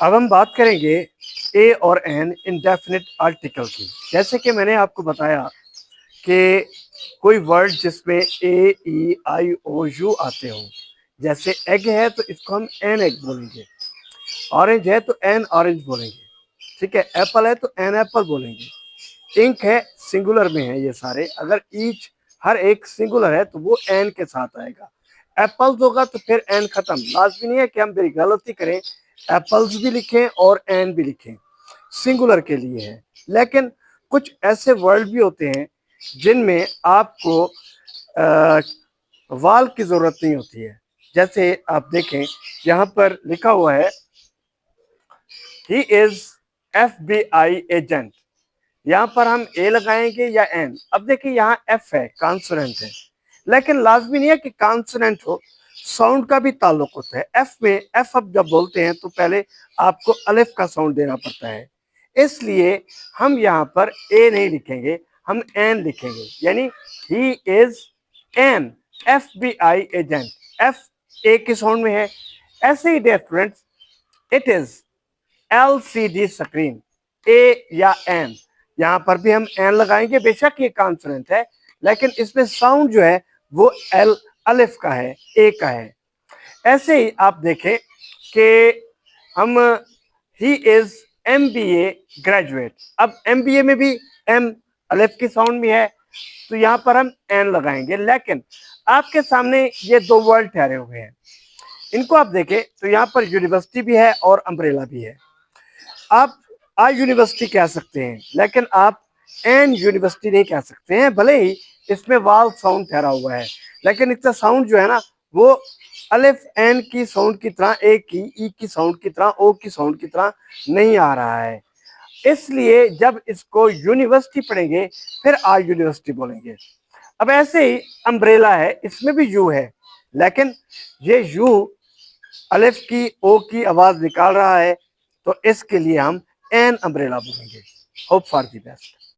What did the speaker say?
अब हम बात करेंगे ए और एन इंडेफिनिट आर्टिकल की। जैसे कि मैंने आपको बताया कि कोई वर्ड जिसमें ए ई आई ओ यू आते हो, जैसे एग है तो इसको हम एन एग बोलेंगे, ऑरेंज है तो एन ऑरेंज बोलेंगे, ठीक है, एप्पल है तो एन एप्पल बोलेंगे, इंक है सिंगुलर में है, ये सारे अगर ईच हर एक सिंगुलर है तो वो एन के साथ आएगा। एप्पल्स होगा तो फिर एन खत्म। लाजमी नहीं है कि हम फिर गलती करें, एप्पल्स भी लिखें और एन भी लिखें, सिंगुलर के लिए है। लेकिन कुछ ऐसे वर्ड भी होते हैं जिनमें आपको वाल की जरूरत नहीं होती है। जैसे आप देखें यहाँ पर लिखा हुआ है ही इज FBI एजेंट, यहाँ पर हम ए लगाएंगे या एन। अब देखिए यहाँ एफ है, कॉन्सोनेंट है, लेकिन लाजमी नहीं है कि कॉन्सोनेंट हो, साउंड का भी ताल्लुक होता है। एफ में एफ अब जब बोलते हैं तो पहले आपको अलिफ का साउंड देना पड़ता है, इसलिए हम यहाँ पर ए नहीं लिखेंगे, हम एन लिखेंगे, यानी ही is an FBI agent. F ए के साउंड में है। ऐसे ही dear friends, it is LCD screen, a या एन, यहाँ पर भी हम एन लगाएंगे। बेशक ये कॉन्सोनेंट है लेकिन इसमें साउंड जो है वो एल अलिफ का है, ए का है। ऐसे ही आप देखें कि हम ही इज MBA ग्रेजुएट, अब MBA में भी एम अलिफ की साउंड भी है तो यहाँ पर हम एन लगाएंगे। लेकिन आपके सामने ये दो वर्ड ठहरे हुए हैं, इनको आप देखें तो यहाँ पर यूनिवर्सिटी भी है और अम्ब्रेला भी है। आप आ यूनिवर्सिटी कह सकते हैं लेकिन आप एन यूनिवर्सिटी नहीं कह सकते हैं, भले ही इसमें वाल साउंड ठहरा हुआ है लेकिन इसका साउंड जो है ना वो अलिफ एन की साउंड की तरह, ए की ई की साउंड की तरह, ओ की साउंड की तरह नहीं आ रहा है। इसलिए जब इसको यूनिवर्सिटी पढ़ेंगे फिर आ यूनिवर्सिटी बोलेंगे। अब ऐसे ही अम्ब्रेला है, इसमें भी यू है लेकिन ये यू अलिफ की ओ की आवाज निकाल रहा है तो इसके लिए हम एन अम्ब्रेला बोलेंगे। Hope for the best.